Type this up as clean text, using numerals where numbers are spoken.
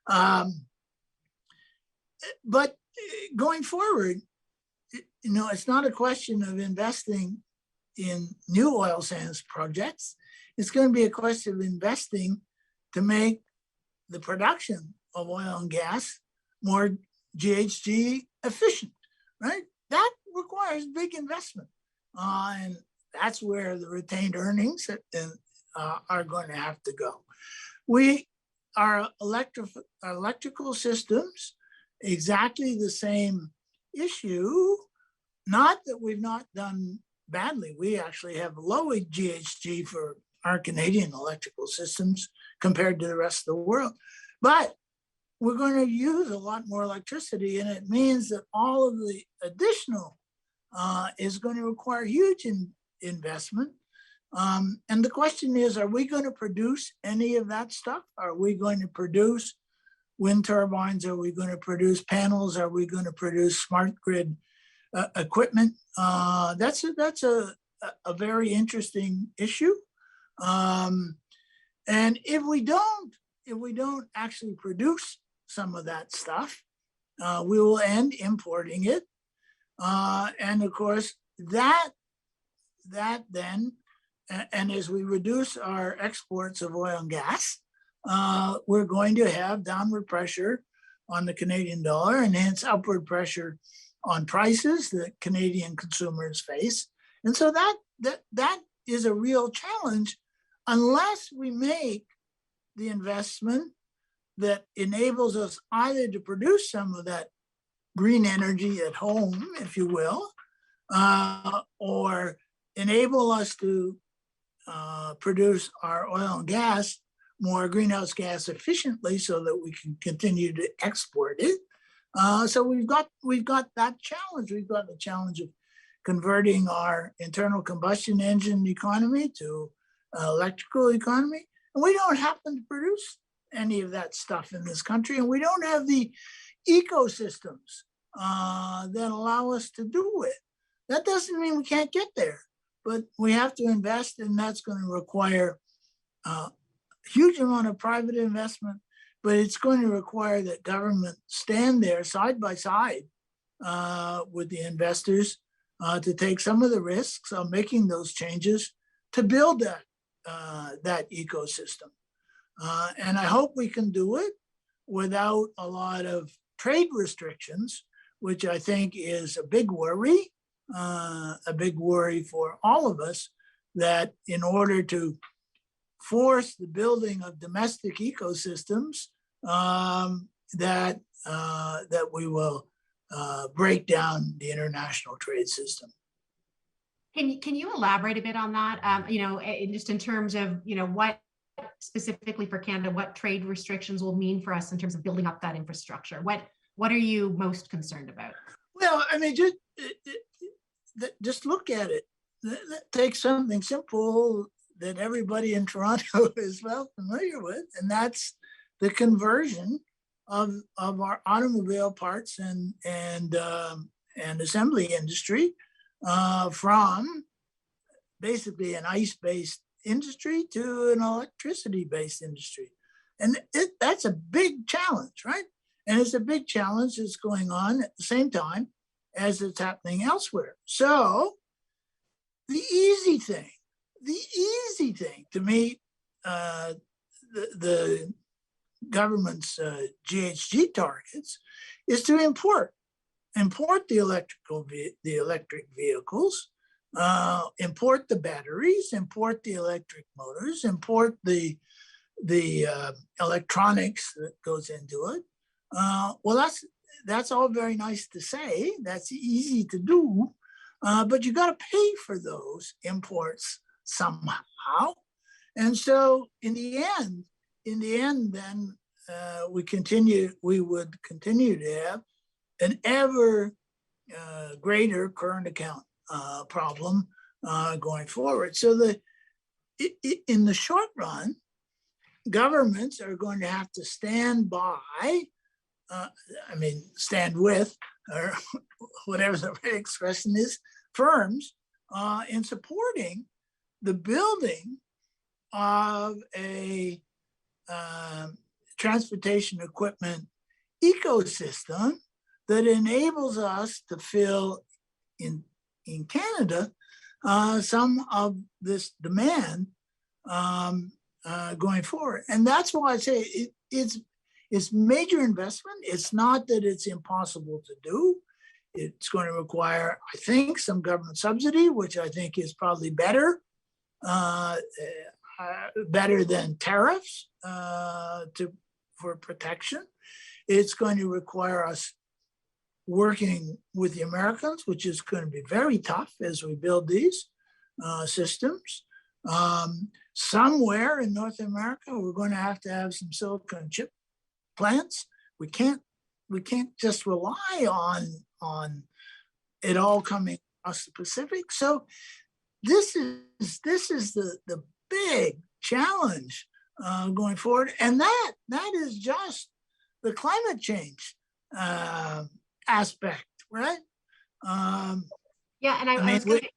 Um, but going forward, it's not a question of investing in new oil sands projects. It's going to be a question of investing to make the production of oil and gas more GHG efficient, right? That requires big investment. And that's where the retained earnings are going to have to go. Our electrical systems, exactly the same issue. Not that we've not done badly. We actually have low GHG for our Canadian electrical systems compared to the rest of the world. But we're going to use a lot more electricity, and it means that all of the additional is going to require huge investment. And the question is, are we going to produce any of that stuff? Are we going to produce wind turbines? Are we going to produce panels? Are we going to produce smart grid equipment? That's a very interesting issue. And if we don't actually produce some of that stuff, we will end importing it. And of course, that then, and as we reduce our exports of oil and gas, we're going to have downward pressure on the Canadian dollar and hence upward pressure on prices that Canadian consumers face. And so that is a real challenge unless we make the investment that enables us either to produce some of that green energy at home, if you will, or enable us to produce our oil and gas more greenhouse gas efficiently so that we can continue to export it. So we've got that challenge. We've got the challenge of converting our internal combustion engine economy to electrical economy. And we don't happen to produce any of that stuff in this country. And we don't have the ecosystems that allow us to do it. That doesn't mean we can't get there, but we have to invest, and that's going to require a huge amount of private investment, but it's going to require that government stand there side by side with the investors to take some of the risks of making those changes to build that ecosystem. And I hope we can do it without a lot of trade restrictions, which I think is a big worry for all of us, that in order to force the building of domestic ecosystems, that we will break down the international trade system. Can you elaborate a bit on that? Just in terms of what specifically for Canada, what trade restrictions will mean for us in terms of building up that infrastructure? What are you most concerned about? Well, I mean, just look at it. Take something simple that everybody in Toronto is well familiar with, and that's the conversion of our automobile parts and assembly industry from basically an ICE-based industry to an electricity-based industry. And that's a big challenge, right? And it's a big challenge that's going on at the same time as it's happening elsewhere. So the easy thing to meet the government's GHG targets is to import the electric vehicles, import the batteries, import the electric motors, import the electronics that goes into it. Well, that's all very nice to say. That's easy to do, but you got to pay for those imports somehow. And so in the end, then we would continue to have an ever greater current account problem going forward. So in the short run, governments are going to have to stand by, stand with, or whatever the right expression is, firms in supporting the building of a transportation equipment ecosystem that enables us to fill in Canada some of this demand going forward. And that's why I say it's major investment. It's not that it's impossible to do. It's going to require, I think, some government subsidy, which I think is probably better than tariffs for protection. It's going to require us working with the Americans, which is going to be very tough as we build these systems. Somewhere in North America, we're going to have some silicon chip plants. We can't just rely on it all coming across the Pacific. So this is the big challenge going forward, and that is just the climate change aspect, right? Yeah, and I was going to